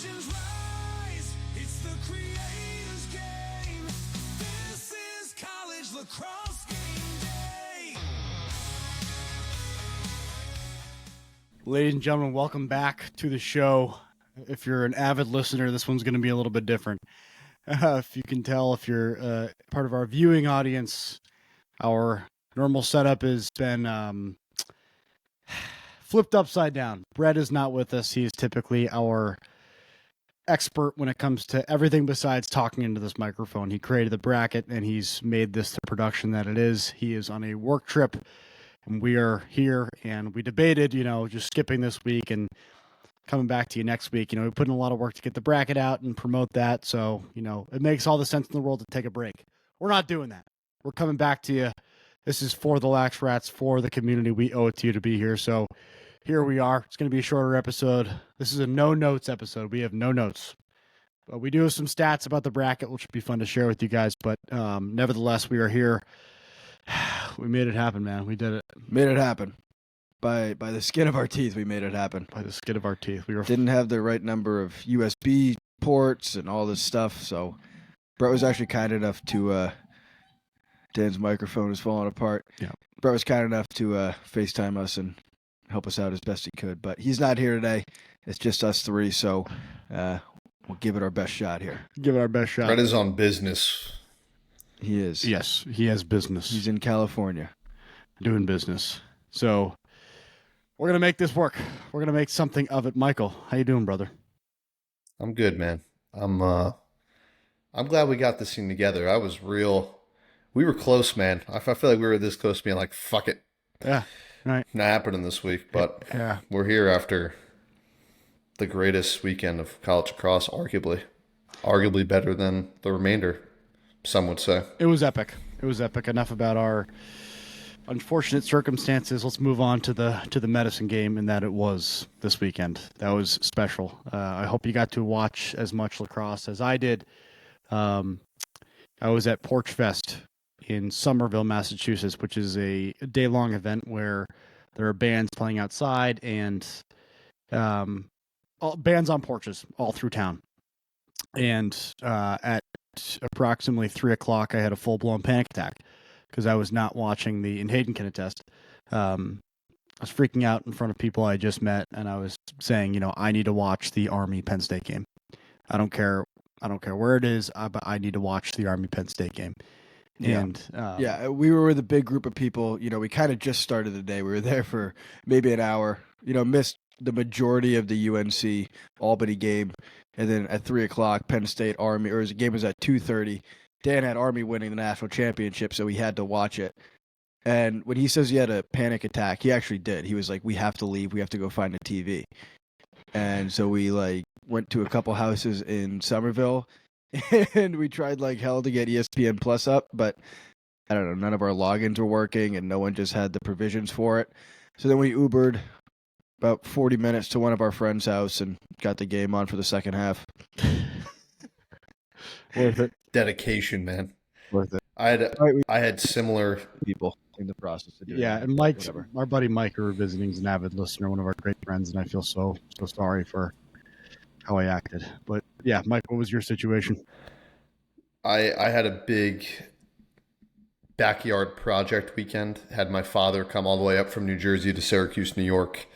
Legends rise, it's the creator's game. This is college lacrosse game day. Ladies and gentlemen, welcome back to the show. If you're an avid listener, this one's going to be a little bit different. If you can tell, if you're part of our viewing audience, our normal setup has been flipped upside down. Brett is not with us. He is typically our expert when it comes to everything besides talking into this microphone. He created the bracket, and he's made this the production that it is. He is on a work trip, and we are here, and we debated, just skipping this week and coming back to you next week. We put in a lot of work to get the bracket out and promote that. So, it makes all the sense in the world to take a break. We're not doing that. We're coming back to you. This is for the Lax Rats, for the community. We owe it to you to be here. So here we are. It's going to be a shorter episode. This is a no notes episode. We have no notes. But we do have some stats about the bracket, which would be fun to share with you guys. But nevertheless, we are here. We made it happen, man. We did it. Made it happen. By the skin of our teeth, we made it happen. By the skin of our teeth. We didn't have the right number of USB ports and all this stuff, so Brett was actually kind enough to Dan's microphone is falling apart. Yeah. Brett was kind enough to FaceTime us and help us out as best he could, but he's not here today. It's just us three, so we'll give it our best shot here. Give it our best shot. Brett is on business. He is. Yes, he has business. He's in California. Doing business. So we're going to make this work. We're going to make something of it. Michael, how you doing, brother? I'm good, man. I'm glad we got this thing together. We were close, man. I feel like we were this close to being like, fuck it. Yeah, right. Not happening this week, but yeah. We're here after the greatest weekend of college lacrosse, arguably better than the remainder, some would say. It was epic. Enough about our unfortunate circumstances. Let's move on to the medicine game, and that it was this weekend. That was special. I hope you got to watch as much lacrosse as I did. I was at Porch Fest in Somerville, Massachusetts, which is a day-long event where there are bands playing outside and bands on porches all through town. And at approximately 3:00, I had a full-blown panic attack because I was not watching and Hayden can attest. I was freaking out in front of people I just met, and I was saying, I need to watch the Army-Penn State game. I don't care where it is, but I need to watch the Army-Penn State game. Yeah. And we were with a big group of people. We kind of just started the day. We were there for maybe an hour. Missed the majority of the UNC Albany game, and then at 3:00, Penn State Army, or the game was at 2:30. Dan had Army winning the national championship, so he had to watch it. And when he says he had a panic attack, he actually did. He was like, "We have to leave. We have to go find a TV." And so we went to a couple houses in Somerville, and we tried like hell to get ESPN Plus up, but I don't know, none of our logins were working, and no one just had the provisions for it. So then we Ubered about 40 minutes to one of our friends' house and got the game on for the second half. Worth it. Dedication, man. Worth it. I had similar People in the process of doing Yeah, it. and Mike, Whatever. our buddy Mike, who we're visiting, is an avid listener, one of our great friends, and I feel so sorry for how I acted. But yeah, Mike, what was your situation? I had a big backyard project weekend. Had my father come all the way up from New Jersey to Syracuse, New York,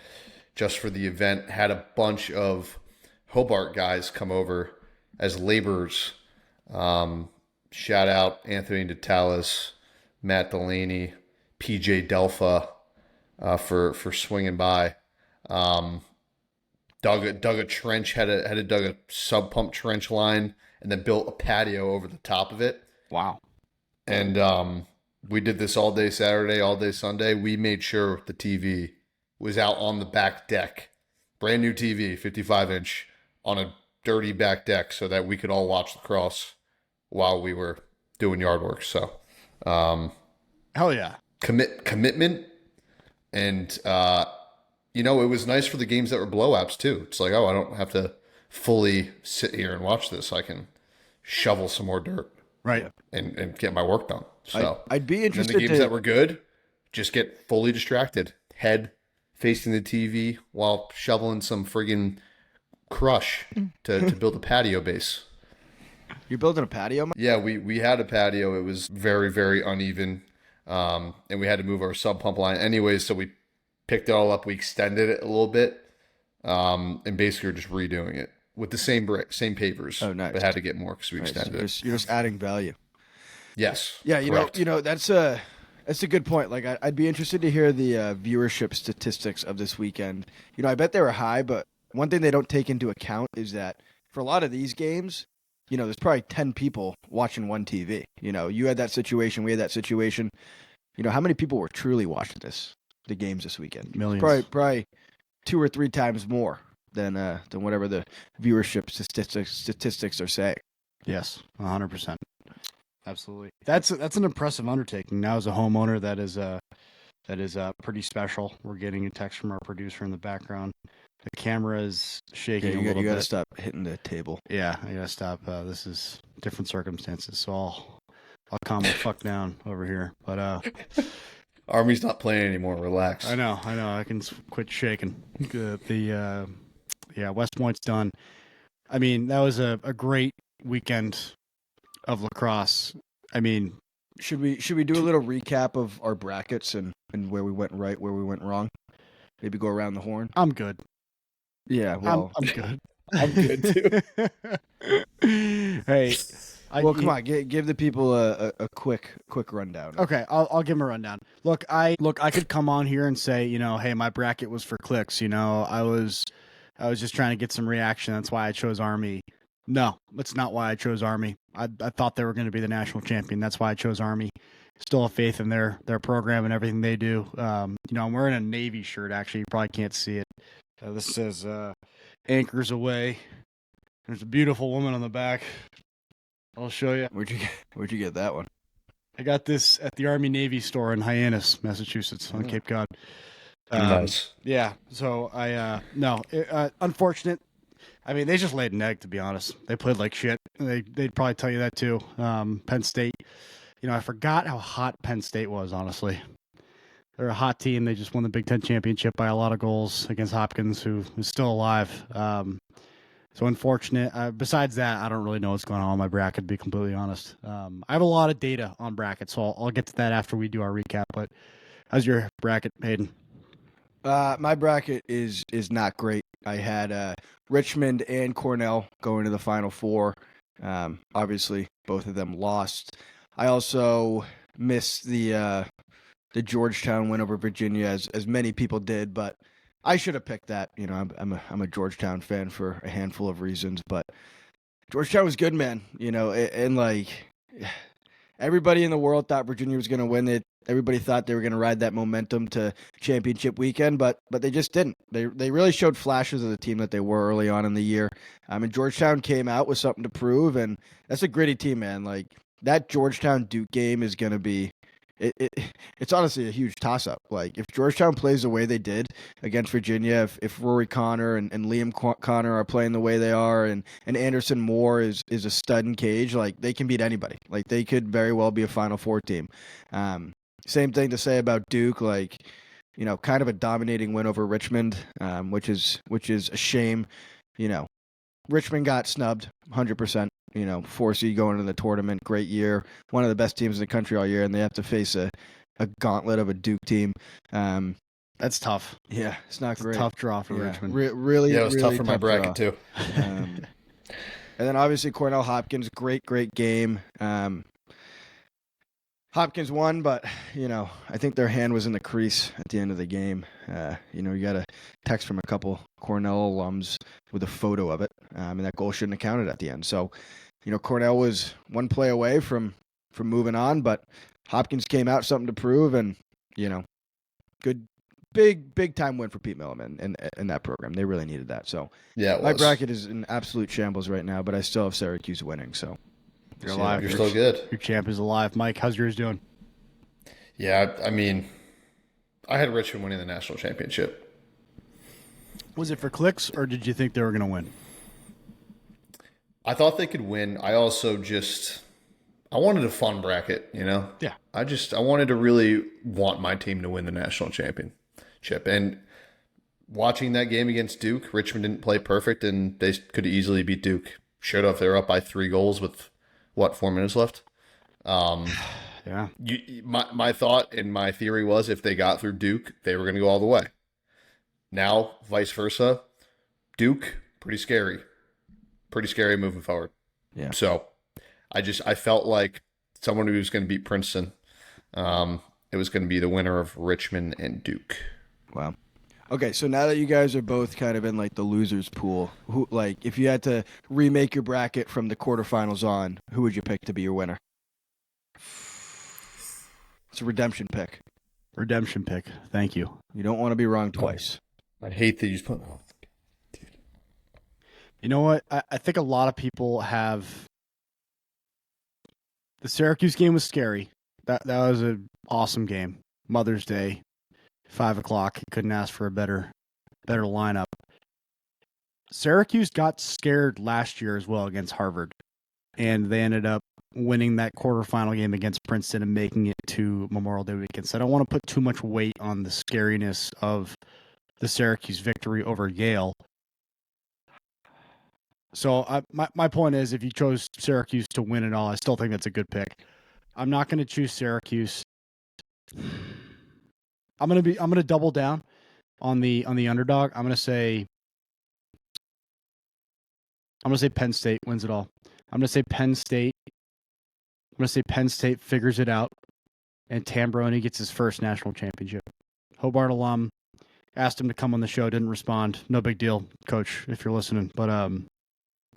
just for the event. Had a bunch of Hobart guys come over as laborers. Shout out Anthony Natalis, Matt Delaney, PJ Delpha for swinging by. Dug a trench, had to dug a sub pump trench line, and then built a patio over the top of it. Wow. And we did this all day Saturday, all day Sunday. We made sure the TV was out on the back deck. Brand new TV, 55-inch, on a dirty back deck so that we could all watch lacrosse while we were doing yard work. So, Hell yeah. commitment. And, it was nice for the games that were blowouts too. It's like, I don't have to fully sit here and watch this. I can shovel some more dirt. Right. And get my work done. So I'd be interested in the games that were good, just get fully distracted. Head facing the TV while shoveling some friggin' crush to build a patio base. You're building a patio, Mike? Yeah, we had a patio. It was very, very uneven. And we had to move our sub pump line anyways, so we picked it all up. We extended it a little bit. And basically we're just redoing it with the same brick, same pavers. Oh, nice. But had to get more because we Nice. extended it. You're just adding value. Yes. Yeah, correct. that's a good point. Like, I'd be interested to hear the viewership statistics of this weekend. I bet they were high, but one thing they don't take into account is that for a lot of these games, there's probably 10 people watching one TV. You had that situation, we had that situation. How many people were truly watching the games this weekend? Millions. Probably 2 or 3 times more than whatever the viewership statistics are saying. Yes, 100%. Absolutely. That's an impressive undertaking. Now, as a homeowner, that is pretty special. We're getting a text from our producer in the background. The camera is shaking a little You got to bit. stop hitting the table. Yeah, I gotta stop. This is different circumstances, so I'll calm the fuck down over here. But Army's not playing anymore. Relax. I know. I can quit shaking. West Point's done. I mean, that was a great weekend of lacrosse. I mean, Should we do a little recap of our brackets and where we went right, where we went wrong? Maybe go around the horn. I'm good. Yeah, well, I'm good. I'm good too. Hey, come on, give the people a quick rundown. Okay, I'll give him a rundown. Look, I could come on here and say, hey, my bracket was for clicks. I was just trying to get some reaction. That's why I chose Army. No, that's not why I chose Army. I thought they were going to be the national champion. That's why I chose Army. Still have faith in their program and everything they do. I'm wearing a Navy shirt. Actually, you probably can't see it. This says "Anchors Away." There's a beautiful woman on the back. I'll show you. Where'd you get that one? I got this at the Army Navy store in Hyannis, Massachusetts, on Cape Cod. Nice. Yeah. So unfortunate. I mean, they just laid an egg, to be honest. They played like shit. They'd probably tell you that too. Penn State. I forgot how hot Penn State was, honestly. They're a hot team. They just won the Big Ten championship by a lot of goals against Hopkins, who is still alive. So unfortunate. Besides that, I don't really know what's going on in my bracket, to be completely honest. I have a lot of data on brackets, so I'll get to that after we do our recap. But how's your bracket, Hayden? My bracket is not great. I had Richmond and Cornell going to the Final Four. Obviously, both of them lost. I also missed the Georgetown win over Virginia, as many people did, but I should have picked that. I'm a Georgetown fan for a handful of reasons, but Georgetown was good, man. And like everybody in the world thought Virginia was going to win it. Everybody thought they were going to ride that momentum to championship weekend, but they just didn't. They really showed flashes of the team that they were early on in the year. And Georgetown came out with something to prove, and that's a gritty team, man. Like that Georgetown Duke game is going to be. It's honestly a huge toss-up. Like, if Georgetown plays the way they did against Virginia, if Rory Connor and Liam Connor are playing the way they are, and Anderson Moore is a stud in cage, like, they can beat anybody. Like, they could very well be a Final Four team. Same thing to say about Duke, like, kind of a dominating win over Richmond, which is a shame. Richmond got snubbed 100%. 4 seed going into the tournament, great year, one of the best teams in the country all year, and they have to face a gauntlet of a Duke team. That's tough. Yeah, it's not great. Tough draw for Richmond. Really, Yeah, it was really tough for my bracket draw. too. And then obviously Cornell Hopkins, great game. Hopkins won, but I think their hand was in the crease at the end of the game. You got a text from a couple Cornell alums with a photo of it, and that goal shouldn't have counted at the end. So, Cornell was one play away from moving on, but Hopkins came out something to prove, and good, big time win for Pete Milliman and that program. They really needed that. So, Yeah, my bracket is in absolute shambles right now, but I still have Syracuse winning. So. You're alive. You're still good. Your champ is alive. Mike, how's yours doing? Yeah, I mean, I had Richmond winning the national championship. Was it for clicks, or did you think they were going to win? I thought they could win. I also I wanted a fun bracket, Yeah. I wanted to really want my team to win the national championship. And watching that game against Duke, Richmond didn't play perfect, and they could easily beat Duke. Should have. They were up by 3 goals with, 4 minutes left? Yeah. My thought and my theory was if they got through Duke, they were going to go all the way. Now, vice versa, Duke, pretty scary. Pretty scary moving forward. Yeah. So I felt like someone who was going to beat Princeton, it was going to be the winner of Richmond and Duke. Wow. Okay, so now that you guys are both kind of in like the losers pool, who like if you had to remake your bracket from the quarterfinals on, who would you pick to be your winner? It's a redemption pick. Redemption pick. Thank you. You don't want to be wrong twice. I hate that you just put. Oh, You know what? I think a lot of people have. The Syracuse game was scary. That was an awesome game. Mother's Day, 5:00. You couldn't ask for a better lineup. Syracuse got scared last year as well against Harvard, and they ended up winning that quarterfinal game against Princeton and making it to Memorial Day weekend. So I don't want to put too much weight on the scariness of the Syracuse victory over Yale. So my point is, if you chose Syracuse to win it all, I still think that's a good pick. I'm not going to choose Syracuse. I'm going to double down on the underdog. I'm going to say Penn State wins it all. I'm going to say Penn State. I'm going to say Penn State figures it out, and Tambroni gets his first national championship. Hobart alum, asked him to come on the show, didn't respond. No big deal, Coach, if you're listening. But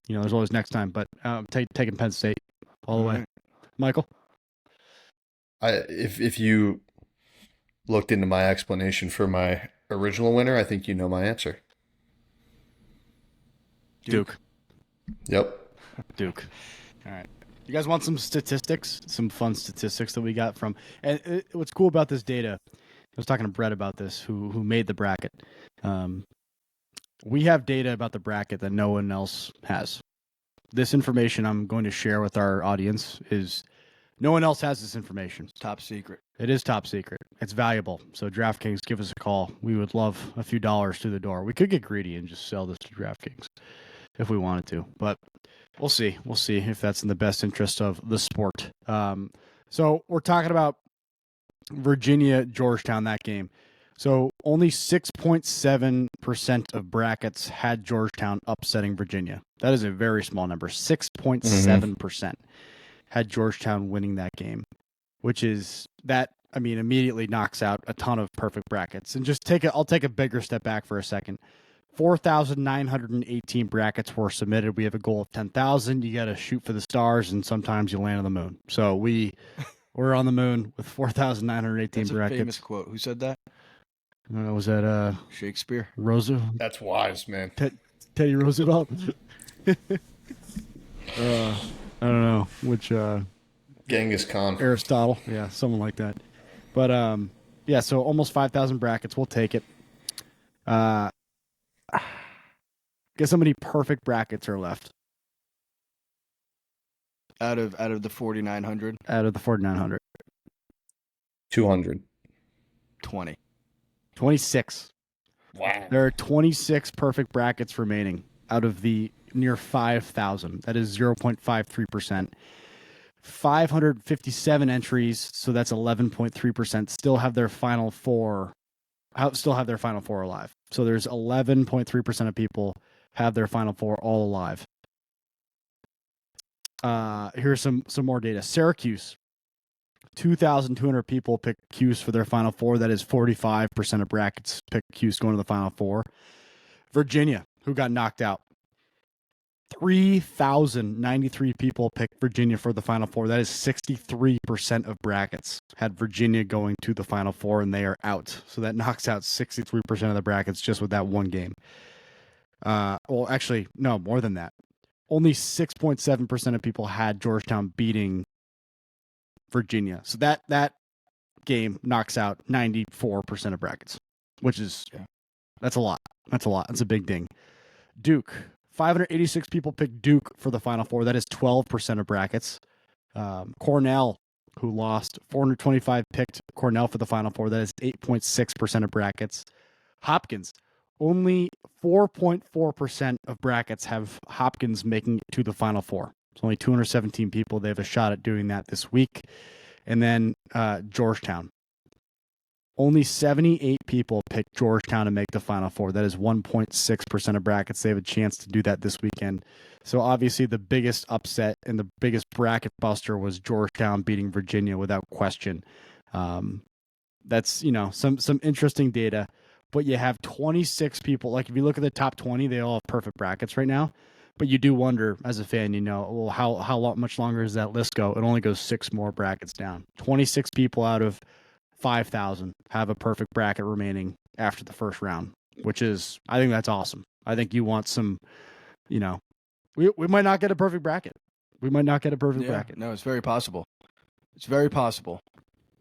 there's always next time. But taking Penn State all the way. Right. Michael? If you looked into my explanation for my original winner, I think you know my answer. Duke. Yep. Duke. All right. You guys want some statistics? Some fun statistics that we got from. And what's cool about this data, I was talking to Brett about this, who made the bracket. We have data about the bracket that no one else has. This information I'm going to share with our audience is no one else has this information. Top secret. It is top secret. It's valuable. So DraftKings, give us a call. We would love a few dollars through the door. We could get greedy and just sell this to DraftKings if we wanted to, but we'll see. We'll see if that's in the best interest of the sport. So we're talking about Virginia, Georgetown, that game. So only 6.7% of brackets had Georgetown upsetting Virginia. That is a very small number. 6.7% had Georgetown winning that game, which is immediately knocks out a ton of perfect brackets. And I'll take a bigger step back for a second. 4,918 brackets were submitted. We have a goal of 10,000. You got to shoot for the stars, and sometimes you land on the moon. So we're on the moon with 4,918 That's brackets. a famous quote. Who said that? Was that Shakespeare. Roosevelt? That's wise, man. Teddy Roosevelt? I don't know which. Genghis Khan. Aristotle. Yeah, someone like that. But so almost 5,000 brackets. We'll take it. Guess how many perfect brackets are left? Out of the 4,900, Out of the 4,900. 200. 20. 26. Wow. There are 26 perfect brackets remaining out of the near 5,000. That is 0.53%. 557 entries, so that's 11.3%. Still have their final four alive. So there's 11.3% of people have their final four all alive. Here's some more data. Syracuse, 2,200 people picked Cuse for their final four. That is 45% of brackets picked Cuse going to the final four. Virginia, who got knocked out, 3,093 people picked Virginia for the final four. That is 63% of brackets had Virginia going to the final four, and they are out. So that knocks out 63% of the brackets just with that one game. Well, actually, no, more than that. Only 6.7% of people had Georgetown beating Virginia. So that game knocks out 94% of brackets, which is that's a lot. That's a lot. That's a big ding. Duke, 586 people picked Duke for the Final Four. That is 12% of brackets. Cornell, who lost, 425 picked Cornell for the Final Four. That is 8.6% of brackets. Hopkins, only 4.4% of brackets have Hopkins making it to the Final Four. It's only 217 people. They have a shot at doing that this week. And then Georgetown. Only 78 people picked Georgetown to make the Final Four. That is 1.6% of brackets. They have a chance to do that this weekend. So obviously the biggest upset and the biggest bracket buster was Georgetown beating Virginia without question. That's, some interesting data. But you have 26 people. Like if you look at the top 20, they all have perfect brackets right now. But you do wonder as a fan, well, how much longer does that list go? It only goes 6 more brackets down. 26 people out of 5,000 have a perfect bracket remaining after the first round, which is, I think that's awesome. I think you want some, we might not get a perfect bracket. We might not get a perfect bracket. No, it's very possible. It's very possible.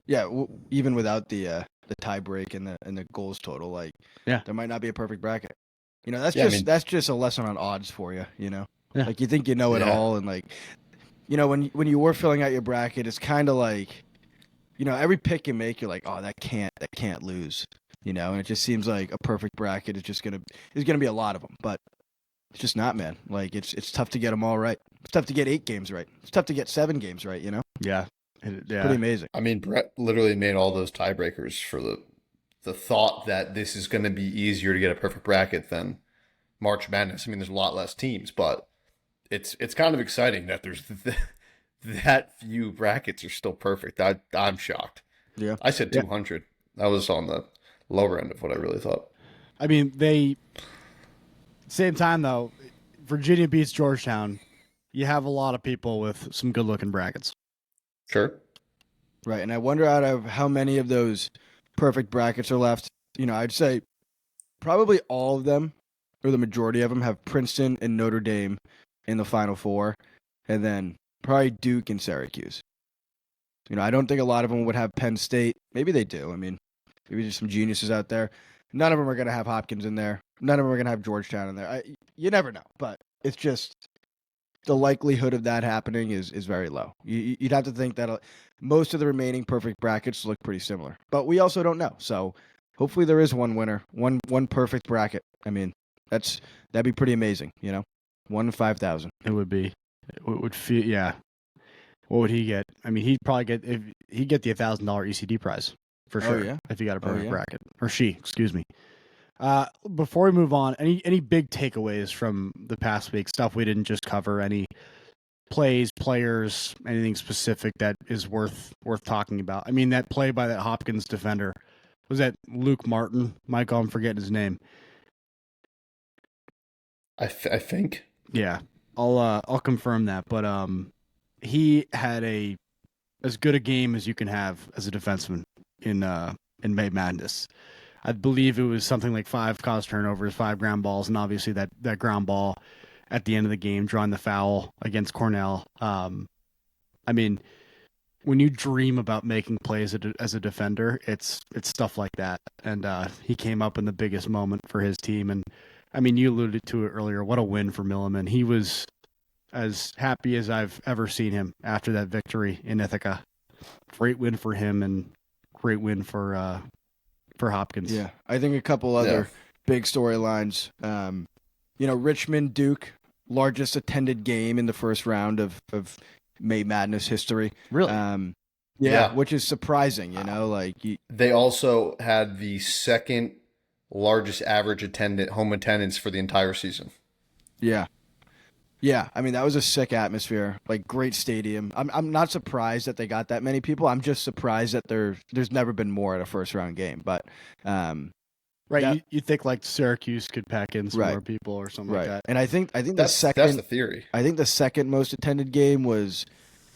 Yeah, even without the tie break and the goals total, there might not be a perfect bracket. That's just a lesson on odds for you. Yeah. Like you think you know it all, and when you were filling out your bracket, it's kind of like, every pick you make, you're like, oh, that can't lose. And it just seems like a perfect bracket is gonna be a lot of them, but it's just not, man. Like it's tough to get them all right. It's tough to get 8 games right. It's tough to get 7 games right. Yeah. It's pretty amazing. I mean, Brett literally made all those tiebreakers for the thought that this is going to be easier to get a perfect bracket than March Madness. I mean, there's a lot less teams, but it's kind of exciting that there's that few brackets are still perfect. I'm shocked. Yeah, I said 200. That was on the lower end of what I really thought. I mean, same time though, Virginia beats Georgetown. You have a lot of people with some good looking brackets. Sure. Right, and I wonder out of how many of those perfect brackets are left. I'd say probably all of them, or the majority of them, have Princeton and Notre Dame in the Final Four, and then probably Duke and Syracuse. I don't think a lot of them would have Penn State. Maybe they do. I mean, maybe there's some geniuses out there. None of them are going to have Hopkins in there. None of them are going to have Georgetown in there. You never know, but it's just the likelihood of that happening is very low. You'd have to think that most of the remaining perfect brackets look pretty similar, but we also don't know. So hopefully there is one winner, one perfect bracket. I mean, that'd be pretty amazing. 1 in 5,000. It would be. It would feel. Yeah. What would he get? I mean, he'd probably get the $1,000 ECD prize for sure. Oh, yeah? If he got a perfect bracket, or she, excuse me. Before we move on, any big takeaways from the past week? Stuff we didn't just cover? Any plays, players, anything specific that is worth talking about? I mean, that play by that Hopkins defender, was that Luke Martin? Michael, I'm forgetting his name. I think. Yeah, I'll confirm that, but he had as good a game as you can have as a defenseman in May Madness. I believe it was something like 5 caused turnovers, 5 ground balls, and obviously that ground ball at the end of the game, drawing the foul against Cornell. I mean, when you dream about making plays as a defender, it's stuff like that. And he came up in the biggest moment for his team. And I mean, you alluded to it earlier. What a win for Milliman. He was as happy as I've ever seen him after that victory in Ithaca. Great win for him and great win for Hopkins. Yeah, I think a couple other big storylines. Richmond Duke, largest attended game in the first round of May Madness history. Really? Yeah, which is surprising. They also had the second largest average home attendance for the entire season. Yeah. Yeah, I mean, that was a sick atmosphere, great stadium. I'm not surprised that they got that many people. I'm just surprised that there's never been more at a first-round game. But right, you think Syracuse could pack in some more people or something like that. And I think that's the theory. I think the second most attended game was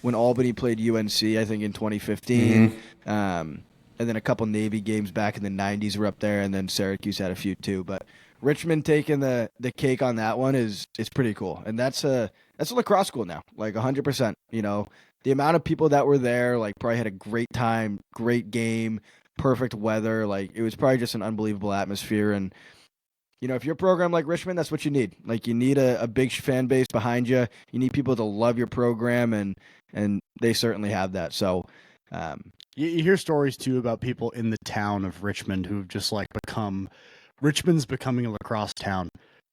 when Albany played UNC, I think in 2015. Mm-hmm. And then a couple Navy games back in the 90s were up there, and then Syracuse had a few too. But Richmond taking the cake on that one is pretty cool, and that's a lacrosse school now, 100%. The amount of people that were there, probably had a great time, great game, perfect weather. It was probably just an unbelievable atmosphere. And if you're a program like Richmond, that's what you need. You need a big fan base behind you. You need people to love your program, and they certainly have that. So. You hear stories too about people in the town of Richmond who've just become Richmond's becoming a lacrosse town.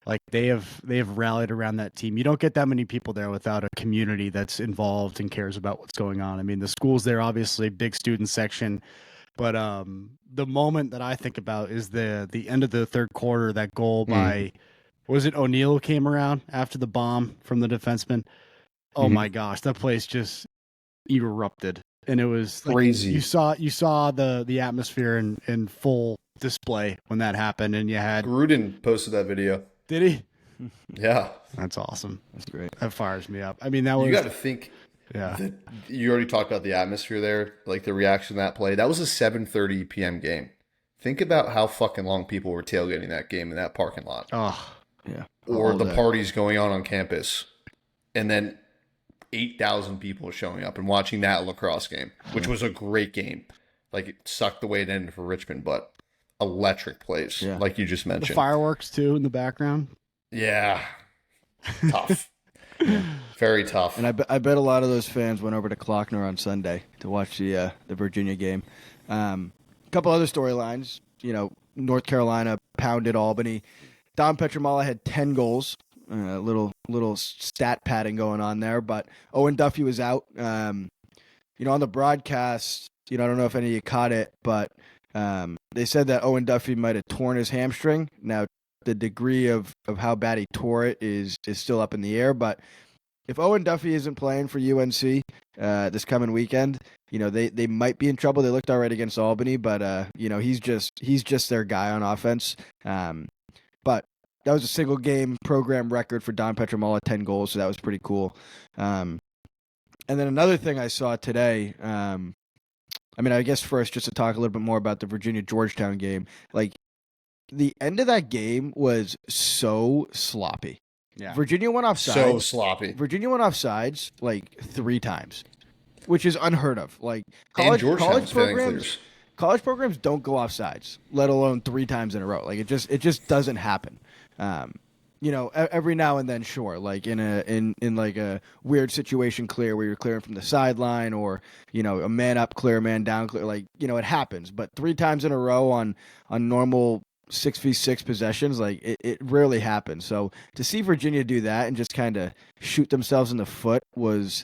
Like they have rallied around that team. You don't get that many people there without a community that's involved and cares about what's going on. I mean, the school's there, obviously, big student section, but the moment that I think about is the end of the third quarter. That goal by was it O'Neal came around after the bomb from the defenseman. Oh my gosh, that place just erupted, and it was like, Crazy. You saw the atmosphere in full display when that happened, and you had Gruden posted that video. did he? Yeah. That's awesome. That's great. That fires me up. I mean, that was You got to think. yeah. You already talked about the atmosphere there, like the reaction to that play. That was a 7:30 p.m. game. Think about how fucking long people were tailgating that game in that parking lot. Oh, Yeah. Or All the day. parties going on campus. And then 8,000 people showing up and watching that lacrosse game, which was a great game. Like, it sucked the way it ended for Richmond, but electric plays, Yeah. like you just the mentioned. fireworks too in the background. Yeah. Tough. Very tough. And I bet a lot of those fans went over to Klockner on Sunday to watch the Virginia game. A couple other storylines. You know, North Carolina pounded Albany. Don Petramala had 10 goals. Little stat padding going on there, but Owen Duffy was out. You know, on the broadcast, you know, I don't know if any of you caught it, but they said that Owen Duffy might have torn his hamstring. Now, the degree of how bad he tore it is still up in the air, but if Owen Duffy isn't playing for UNC this coming weekend, you know, they might be in trouble. They looked all right against Albany, but you know, he's just their guy on offense. But that was a single game program record for Don Petramala, 10 goals, so that was pretty cool. And then another thing I saw today, I mean, I guess first just to talk a little bit more about the Virginia Georgetown game, like the end of that game was so sloppy. Yeah. Virginia went offsides. So sloppy. Virginia went offsides like 3 times, which is unheard of. Like And Georgetown's failing clears. college programs don't go offsides, let alone 3 times in a row. Like it just doesn't happen. You know, every now and then, sure, like in like a weird situation clear where you're clearing from the sideline, or you know, a man up clear, man down clear, like, you know, it happens. But 3 times in a row on normal 6v6 possessions, like it rarely happens. So to see Virginia do that and just kind of shoot themselves in the foot was,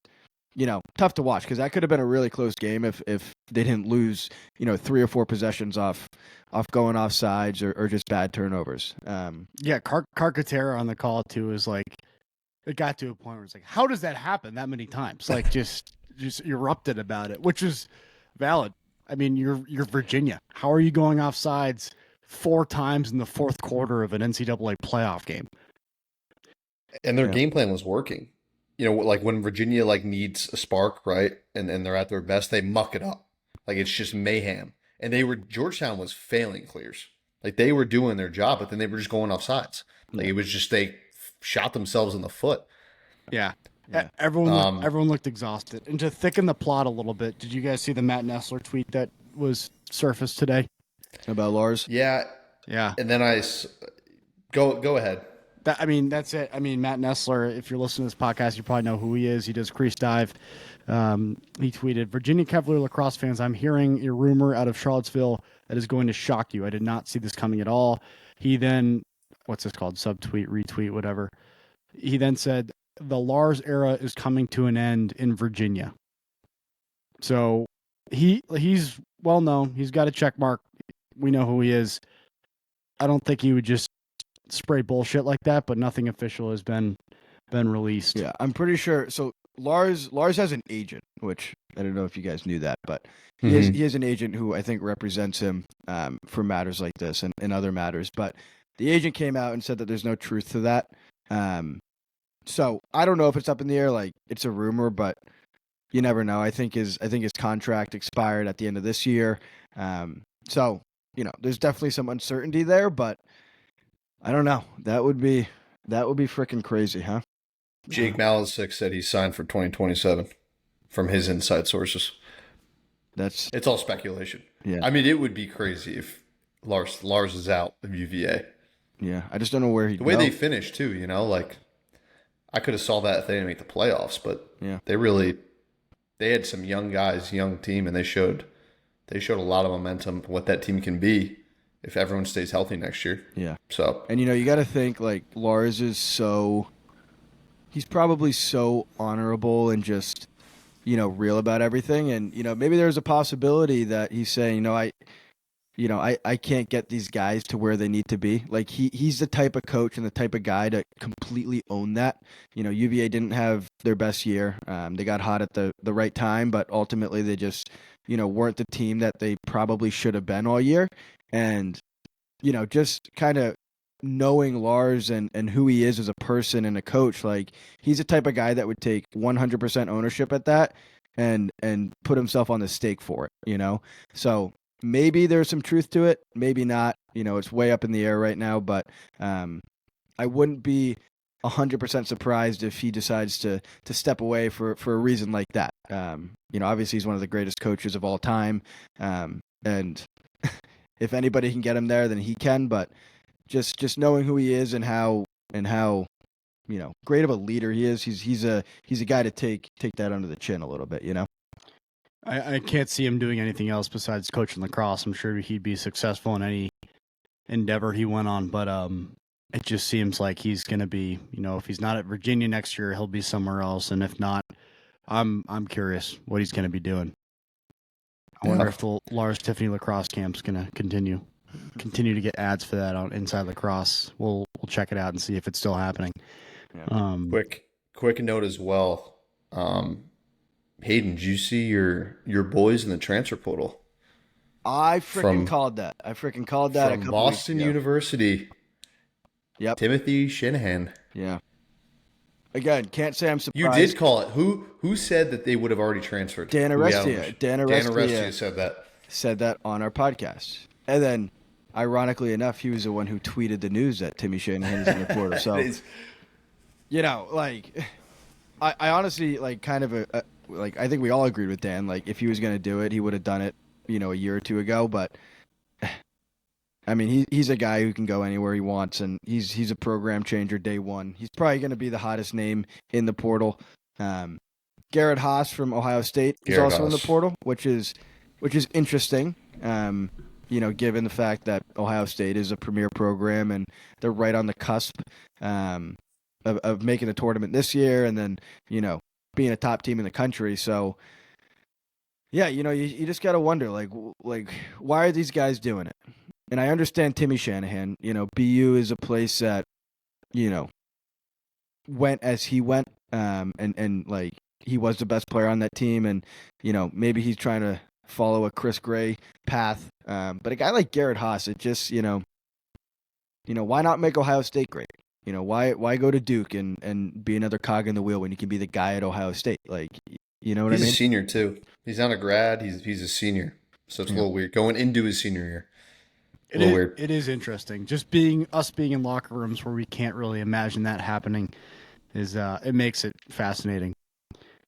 you know, tough to watch, because that could have been a really close game if they didn't lose, you know, 3 or 4 possessions off going off sides or just bad turnovers. Yeah, Carcaterra on the call too is like, it got to a point where it's like, how does that happen that many times? Like just erupted about it, which is valid. I mean, you're Virginia. How are you going off sides 4 times in the fourth quarter of an NCAA playoff game? And their Yeah. game plan was working. You know, like when Virginia like needs a spark, right? And they're at their best, they muck it up. Like it's just mayhem. And Georgetown was failing clears. Like they were doing their job, but then they were just going off sides. Like it was just, they shot themselves in the foot. Yeah. Yeah. Everyone looked exhausted. And to thicken the plot a little bit, did you guys see the Matt Nessler tweet that was surfaced today? About Lars? Yeah. Yeah. And then go ahead. I mean, that's it. I mean, Matt Nessler, if you're listening to this podcast, you probably know who he is. He does Crease Dive. He tweeted, Virginia Cavalier lacrosse fans, I'm hearing a rumor out of Charlottesville that is going to shock you. I did not see this coming at all. He then, what's this called? Subtweet, retweet, whatever. He then said, the Lars era is coming to an end in Virginia. So he's well known. He's got a check mark. We know who he is. I don't think he would just spray bullshit like that, but nothing official has been released. Yeah, I'm pretty sure. So Lars has an agent, which I don't know if you guys knew that, but he has an agent who I think represents him for matters like this and other matters. But the agent came out and said that there's no truth to that. So I don't know if it's up in the air, like it's a rumor, but you never know. I think his contract expired at the end of this year. So, you know, there's definitely some uncertainty there, but I don't know. That would be freaking crazy, huh? Jake Malisic said he signed for 2027 from his inside sources. It's all speculation. Yeah. I mean, it would be crazy if Lars is out of UVA. Yeah, I just don't know where he'd The way go. they finished too, you know, like I could have saw that if they didn't make the playoffs, but Yeah. they had some young guys, young team, and they showed a lot of momentum what that team can be if everyone stays healthy next year. Yeah. So, And, you got to think, like, Lars is he's probably so honorable and just, real about everything. And, maybe there's a possibility that he's saying, I can't get these guys to where they need to be. Like he's the type of coach and the type of guy to completely own that. UVA didn't have their best year. They got hot at the right time, but ultimately they just, weren't the team that they probably should have been all year. And, just kind of knowing Lars and who he is as a person and a coach, like he's the type of guy that would take 100% ownership at that and put himself on the stake for it, So maybe there's some truth to it, maybe not. It's way up in the air right now, but I wouldn't be 100% surprised if he decides to step away for a reason like that. Obviously he's one of the greatest coaches of all time, and if anybody can get him there, then he can. But just knowing who he is and how great of a leader he is, he's a guy to take that under the chin a little bit. I can't see him doing anything else besides coaching lacrosse. I'm sure he'd be successful in any endeavor he went on, but it just seems like he's going to be, if he's not at Virginia next year, he'll be somewhere else, and if not, I'm curious what he's going to be doing. I wonder if the Lars Tiffany lacrosse camp's going to continue to get ads for that on Inside Lacrosse. We'll check it out and see if it's still happening. Yeah. Quick note as well. Hayden, did you see your boys in the transfer portal? I freaking called that. From a couple Boston University. Yep. Timothy Shanahan. Yeah. Again, can't say I'm surprised. You did call it. Who said that they would have already transferred? Dan Arestia. Dan Arestia said that. Said that on our podcast. And then, ironically enough, he was the one who tweeted the news that Timmy Shanahan is in the portal. So, I honestly, kind of I think we all agreed with Dan. Like, if he was going to do it, he would have done it, a year or two ago. But, I mean, he's a guy who can go anywhere he wants, and he's a program changer day one. He's probably going to be the hottest name in the portal. Garrett Haas from Ohio State is also in the portal, which is interesting. Given the fact that Ohio State is a premier program and they're right on the cusp of making the tournament this year, and then being a top team in the country. So, yeah, you just got to wonder, like, why are these guys doing it? And I understand Timmy Shanahan. BU is a place that, went as he went, and he was the best player on that team, and maybe he's trying to follow a Chris Gray path. But a guy like Garrett Haas, it just why not make Ohio State great? Why go to Duke and be another cog in the wheel when you can be the guy at Ohio State? Like, what I mean? He's a senior too. He's not a grad. He's a senior, so it's a little weird going into his senior year. Weird. It is interesting. Just being in locker rooms where we can't really imagine that happening is it makes it fascinating.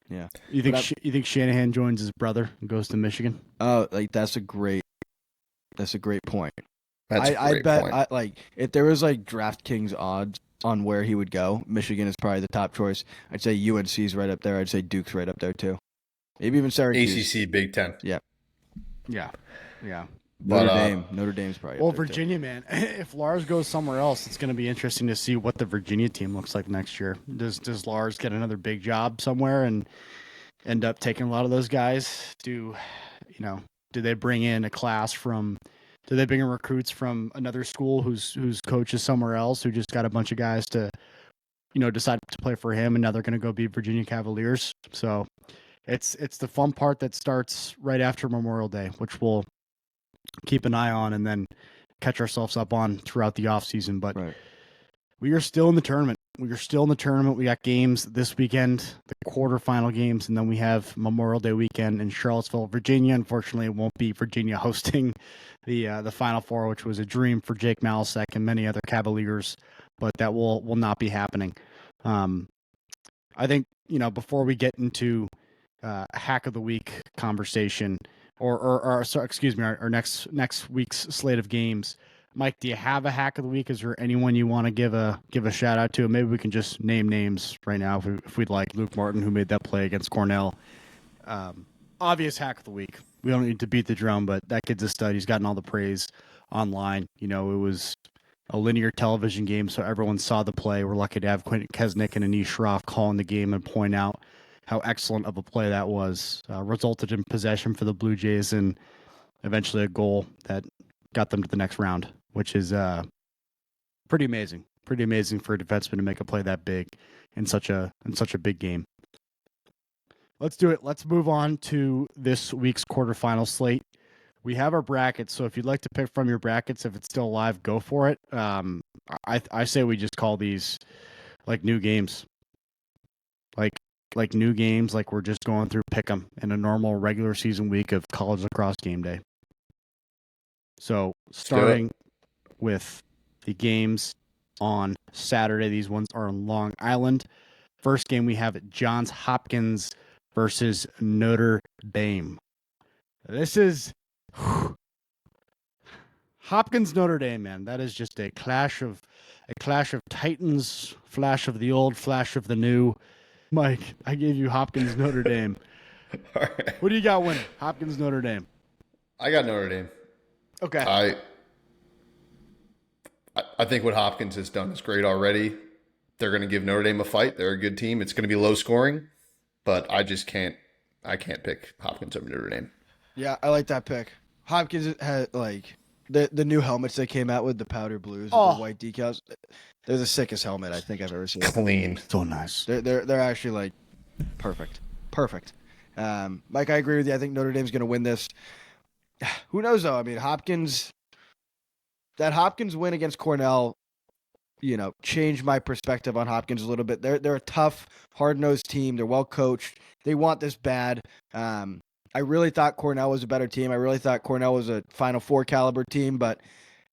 Yeah. You think Shanahan joins his brother and goes to Michigan? Oh, that's a great point. I bet if there was DraftKings odds on where he would go, Michigan is probably the top choice. I'd say UNC's right up there. I'd say Duke's right up there too. Maybe even Syracuse. ACC, Big Ten. Yeah. Yeah. Notre Dame's probably. Well, up there Virginia, too. man. If Lars goes somewhere else, it's going to be interesting to see what the Virginia team looks like next year. Does Lars get another big job somewhere and end up taking a lot of those guys? Do they bring in a class from? Do they bring in recruits from another school whose coach is somewhere else, who just got a bunch of guys to, decide to play for him, and now they're going to go be Virginia Cavaliers? So it's the fun part that starts right after Memorial Day, which we'll keep an eye on and then catch ourselves up on throughout the offseason. But right. We are still in the tournament. We got games this weekend, the quarterfinal games, and then we have Memorial Day weekend in Charlottesville, Virginia. Unfortunately, it won't be Virginia hosting the Final Four, which was a dream for Jake Malasek and many other Cavaliers, but that will not be happening. I think, before we get into hack of the week conversation, or excuse me, our next week's slate of games, Mike, do you have a hack of the week? Is there anyone you want to give a shout out to? Maybe we can just name names right now if we'd like. Luke Martin, who made that play against Cornell. obvious hack of the week. We don't need to beat the drum, but that kid's a stud. He's gotten all the praise online. You know, it was a linear television game, so everyone saw the play. We're lucky to have Quentin Kesnick and Anish Shroff calling the game and point out how excellent of a play that was. Resulted in possession for the Blue Jays and eventually a goal that got them to the next round, which is pretty amazing. Pretty amazing for a defenseman to make a play that big in such a big game. Let's do it. Let's move on to this week's quarterfinal slate. We have our brackets, so if you'd like to pick from your brackets, if it's still alive, go for it. I say we just call these like new games, like new games, like we're just going through pick 'em in a normal regular season week of college lacrosse game day. So starting with the games on Saturday, these ones are in Long Island. First game we have Johns Hopkins versus Notre Dame. This is Hopkins Notre Dame, man. That is just a clash of titans, flash of the old, flash of the new. Mike, I gave you Hopkins Notre Dame. All right. What do you got winning? Hopkins Notre Dame. I got Notre Dame. Okay. I think what Hopkins has done is great already. They're going to give Notre Dame a fight. They're a good team. It's going to be low scoring, but I can't pick Hopkins over Notre Dame. Yeah, I like that pick. Hopkins had like the new helmets they came out with, the powder blues, with the white decals. They're the sickest helmet I think I've ever seen. Clean. So nice. They're actually like perfect. Mike, I agree with you. I think Notre Dame's going to win this. Who knows though? I mean, that Hopkins win against Cornell, changed my perspective on Hopkins a little bit. They're a tough, hard-nosed team. They're well coached. They want this bad. I really thought Cornell was a better team. I really thought Cornell was a Final Four caliber team, but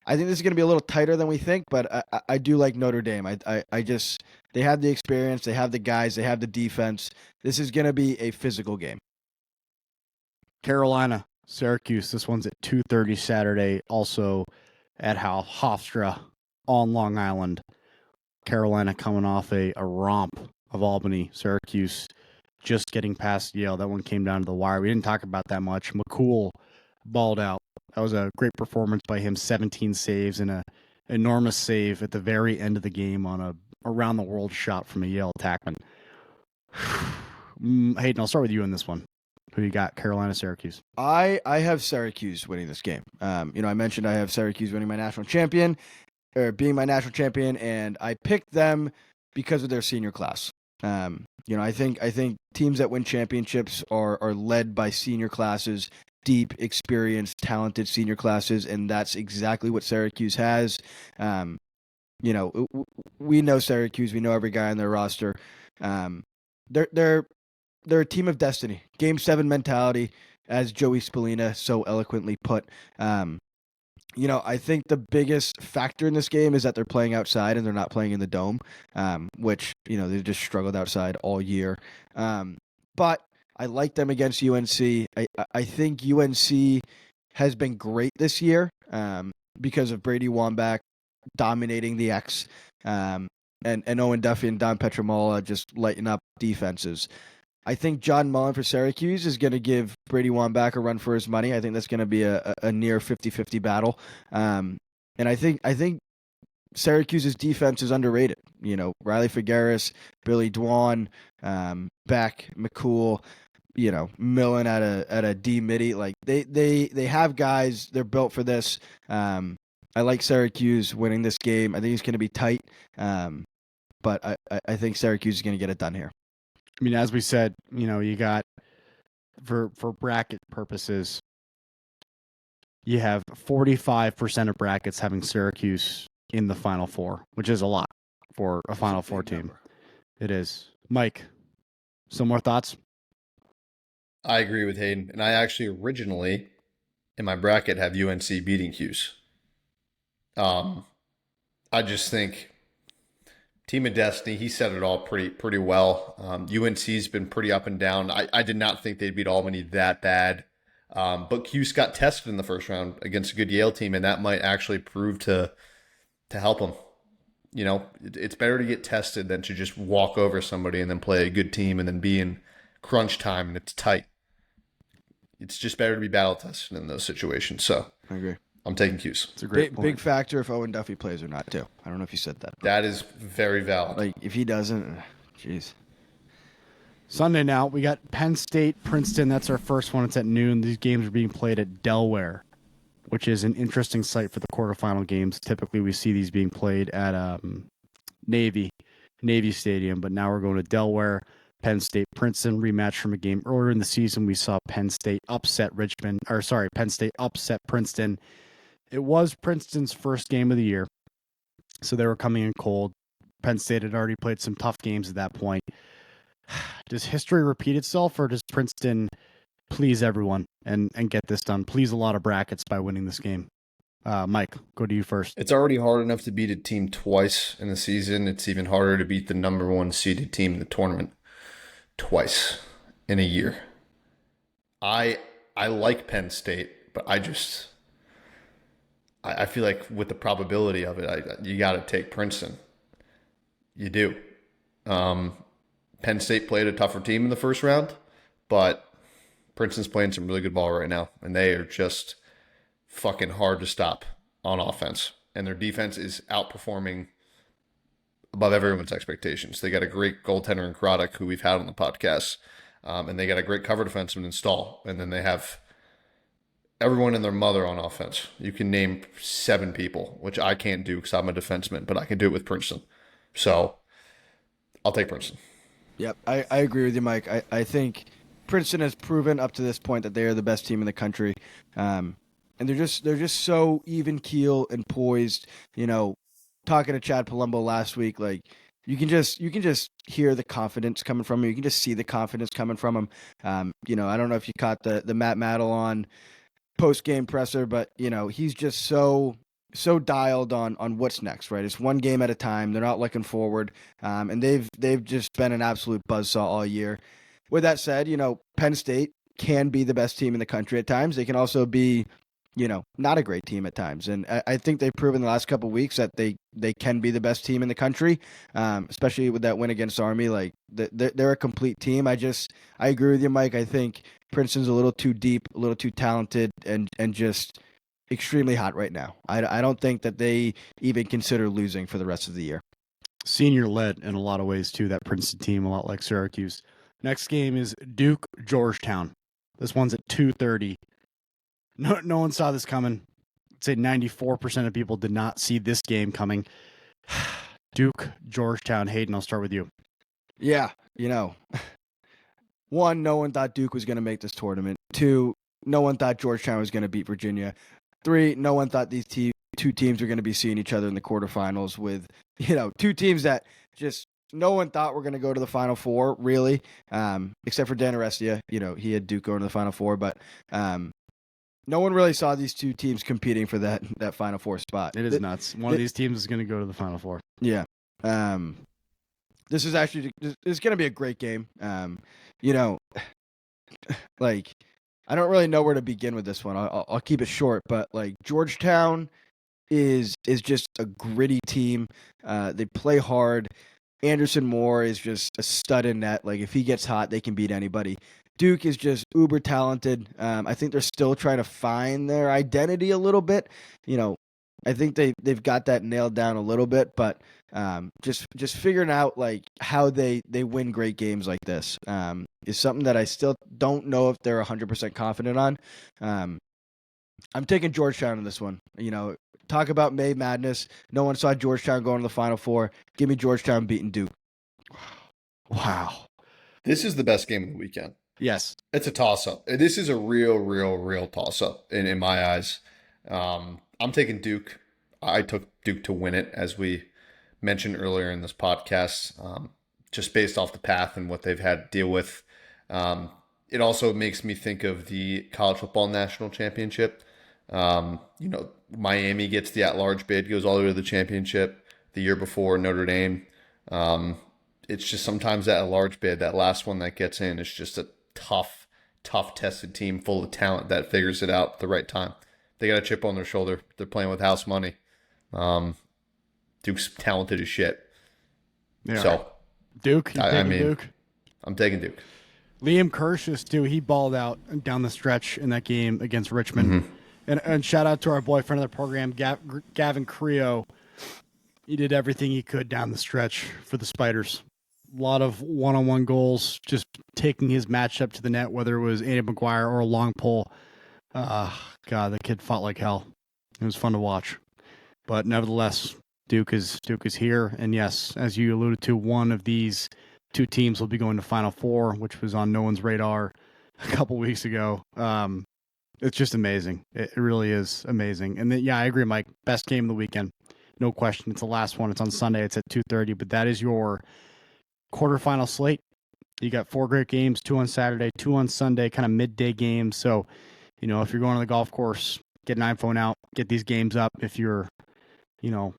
I think this is going to be a little tighter than we think. But I do like Notre Dame. I just they have the experience, they have the guys, they have the defense. This is going to be a physical game. Carolina, Syracuse. This one's at 2:30 Saturday. Also at Hofstra on Long Island. Carolina coming off a romp of Albany. Syracuse just getting past Yale. That one came down to the wire. We didn't talk about that much. McCool balled out. That was a great performance by him. 17 saves and an enormous save at the very end of the game on a around-the-world shot from a Yale attackman. Hayden, I'll start with you in this one. Who you got? Carolina, Syracuse. I have Syracuse winning this game. I mentioned I have Syracuse winning my national champion, or being my national champion, and I picked them because of their senior class. I think teams that win championships are led by senior classes, deep, experienced, talented senior classes, and that's exactly what Syracuse has. We know Syracuse. We know every guy on their roster. They're a team of destiny. Game 7 mentality, as Joey Spallina so eloquently put. I think the biggest factor in this game is that they're playing outside and they're not playing in the dome, which, they've just struggled outside all year. But I like them against UNC. I think UNC has been great this year because of Brady Wambach dominating the X and Owen Duffy and Don Petromola just lighting up defenses. I think John Mullen for Syracuse is going to give Brady Wambach a run for his money. I think that's going to be a near 50-50 battle. And I think Syracuse's defense is underrated. Riley Figueres, Billy Dwan, Beck, McCool, Millen at a D midi. Like they have guys. They're built for this. I like Syracuse winning this game. I think it's going to be tight. But I think Syracuse is going to get it done here. I mean, as we said, you got for bracket purposes, you have 45% of brackets having Syracuse in the Final Four, which is a lot for a Final Four team. Number. It is. Mike, some more thoughts? I agree with Hayden, and I actually originally in my bracket have UNC beating Hughes. I just think Team of Destiny, he said it all pretty well. UNC's been pretty up and down. I did not think they'd beat Albany that bad. But Hughes got tested in the first round against a good Yale team, and that might actually prove to help them. It's better to get tested than to just walk over somebody and then play a good team and then be in crunch time and it's tight. It's just better to be battle tested in those situations. So I agree. I'm taking Cuse. It's a great point. Big factor if Owen Duffy plays or not, too. I don't know if you said that. That is very valid. Like, if he doesn't, jeez. Sunday now, we got Penn State, Princeton. That's our first one. It's at noon. These games are being played at Delaware, which is an interesting site for the quarterfinal games. Typically, we see these being played at Navy Stadium, but now we're going to Delaware. Penn State, Princeton rematch from a game earlier in the season. We saw Penn State upset Princeton. It was Princeton's first game of the year, so they were coming in cold. Penn State had already played some tough games at that point. Does history repeat itself, or does Princeton please everyone and get this done? Please a lot of brackets by winning this game. Mike, go to you first. It's already hard enough to beat a team twice in the season. It's even harder to beat the number one seeded team in the tournament twice in a year. I like Penn State, but I feel like with the probability of it, you got to take Princeton. You do. Penn State played a tougher team in the first round, but Princeton's playing some really good ball right now, and they are just fucking hard to stop on offense. And their defense is outperforming above everyone's expectations. They got a great goaltender in Craddock, who we've had on the podcast, and they got a great cover defenseman in Stahl. And then they have everyone and their mother on offense. You can name 7 people, which I can't do because I'm a defenseman, but I can do it with Princeton. So I'll take Princeton. Yep, I agree with you, Mike. I think Princeton has proven up to this point that they are the best team in the country, and they're just so even keel and poised. You know, talking to Chad Palumbo last week, like you can just hear the confidence coming from him. You can just see the confidence coming from him. You know, I don't know if you caught the Matt Madelon post game presser, but you know he's just so dialed on what's next, right? It's one game at a time. They're not looking forward, and they've just been an absolute buzzsaw all year. With that said, you know, Penn State can be the best team in the country at times. They can also be, you know, not a great team at times, and I think they've proven the last couple of weeks that they can be the best team in the country, especially with that win against Army. Like they're a complete team. I agree with you, Mike. I think Princeton's a little too deep, a little too talented, and just extremely hot right now. I don't think that they even consider losing for the rest of the year. Senior led in a lot of ways too, that Princeton team, a lot like Syracuse. Next game is Duke Georgetown. This one's at 2:30. No one saw this coming. I'd say 94% of people did not see this game coming. Duke Georgetown. Hayden, I'll start with you. Yeah, you know, 1, no one thought Duke was going to make this tournament. 2, no one thought Georgetown was going to beat Virginia. 3, no one thought these two teams were going to be seeing each other in the quarterfinals with, you know, 2 teams that just no one thought were going to go to the Final Four, really, except for Dan Arestia. You know, he had Duke going to the Final Four, but no one really saw these 2 teams competing for that Final Four spot. It is nuts. One of these teams is going to go to the Final Four. Yeah. This is going to be a great game. You know, like, I don't really know where to begin with this one. I'll keep it short, but like Georgetown is just a gritty team. They play hard. Anderson Moore is just a stud in net. Like if he gets hot, they can beat anybody. Duke is just uber talented. I think they're still trying to find their identity a little bit. You know, I think they've got that nailed down a little bit, but just figuring out like how they win great games like this is something that I still don't know if they're 100% confident on. I'm taking Georgetown in this one. You know, talk about May Madness. No one saw Georgetown going to the Final Four. Give me Georgetown beating Duke. Wow. This is the best game of the weekend. Yes. It's a toss-up. This is a real toss-up in my eyes. I'm taking Duke. I took Duke to win it, as we mentioned earlier in this podcast, just based off the path and what they've had to deal with. It also makes me think of the college football national championship. You know, Miami gets the at-large bid, goes all the way to the championship. The year before, Notre Dame. It's just sometimes that at-large bid, that last one that gets in, is just a tough tested team full of talent that figures it out at the right time. They got a chip on their shoulder. They're playing with house money. Duke's talented as shit. Yeah. So Duke. I mean, Duke. I'm taking Duke. Liam Kershus too. He balled out down the stretch in that game against Richmond. And shout out to our boyfriend of the program, Gavin Creo. He did everything he could down the stretch for the Spiders. A lot of one-on-one goals, just taking his matchup to the net, whether it was Andy McGuire or a long pull. God, the kid fought like hell. It was fun to watch. But nevertheless, Duke is here. And yes, as you alluded to, one of these two teams will be going to Final Four, which was on no one's radar a couple weeks ago. It's just amazing. It really is amazing. And then, yeah, I agree, Mike. Best game of the weekend. No question. It's the last one. It's on Sunday. It's at 2:30. But that is your quarterfinal slate. You got 4 great games, 2 on Saturday, 2 on Sunday, kind of midday games. So, if you're going to the golf course, get an iPhone out, get these games up. If you're,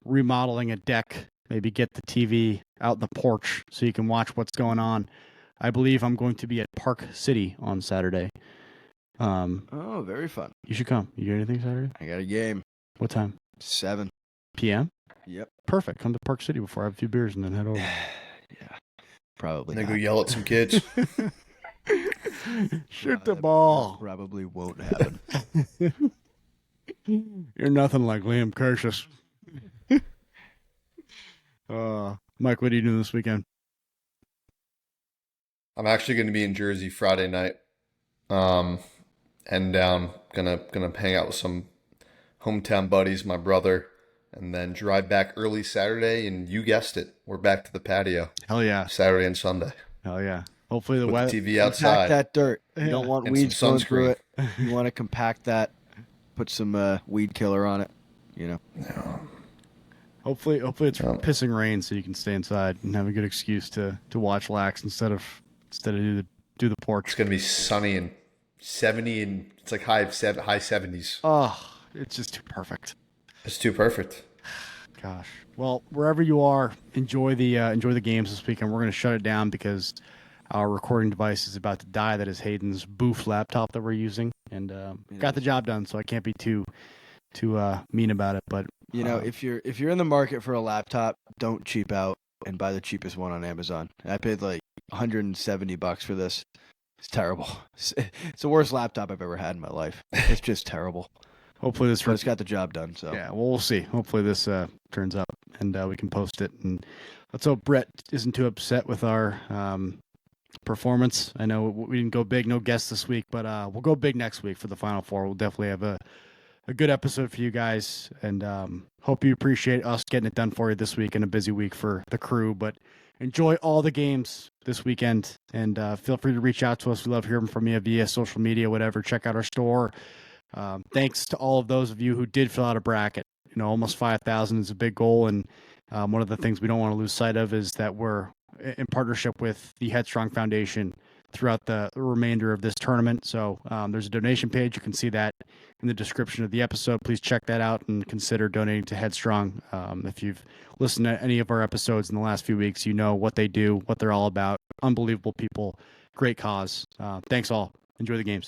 remodeling a deck, maybe get the TV out in the porch so you can watch what's going on. I believe I'm going to be at Park City on Saturday. Oh, very fun. You should come. You got anything Saturday? I got a game. What time? 7 p.m.? Yep. Perfect. Come to Park City before I have a few beers and then head over. Yeah. Probably. And then not. go yell at some kids. Shoot the ball. Probably won't happen. You're nothing like Liam Kershus. Mike, what are you doing this weekend? I'm actually going to be in Jersey Friday night. Heading down, gonna hang out with some hometown buddies, my brother, and then drive back early Saturday. And you guessed it, we're back to the patio. Hell yeah. Saturday and Sunday. Hell yeah. Hopefully the With weather. the TV Compact outside. that dirt. You don't want And weeds some going through sunscreen. it. You want to compact that. Put some weed killer on it. Hopefully it's pissing rain so you can stay inside and have a good excuse to watch Lax instead of do the porch. It's gonna be sunny and 70, and it's like high 70s. Oh, it's just too perfect. It's too perfect. Gosh. Well, wherever you are, enjoy the games this weekend. We're going to shut it down because our recording device is about to die. That is Hayden's Boof laptop that we're using, and got the job done. So I can't be too mean about it. But if you're in the market for a laptop, don't cheap out and buy the cheapest one on Amazon. I paid like $170 for this. It's terrible. It's the worst laptop I've ever had in my life. It's just terrible. hopefully this But it's got the job done. So yeah, well, we'll see. Hopefully this turns up and we can post it. And let's hope Brett isn't too upset with our performance. I know we didn't go big, no guests this week, but we'll go big next week for the Final Four. We'll definitely have a good episode for you guys, and hope you appreciate us getting it done for you this week in a busy week for the crew. But enjoy all the games this weekend, and feel free to reach out to us. We love hearing from you via social media, whatever. Check out our store. Thanks to all of those of you who did fill out a bracket. Almost 5,000 is a big goal, and one of the things we don't want to lose sight of is that we're in partnership with the Headstrong Foundation throughout the remainder of this tournament. So there's a donation page. You can see that in the description of the episode. Please check that out and consider donating to Headstrong. If you've listened to any of our episodes in the last few weeks, you know what they do, what they're all about. Unbelievable people, great cause. Thanks all. Enjoy the games.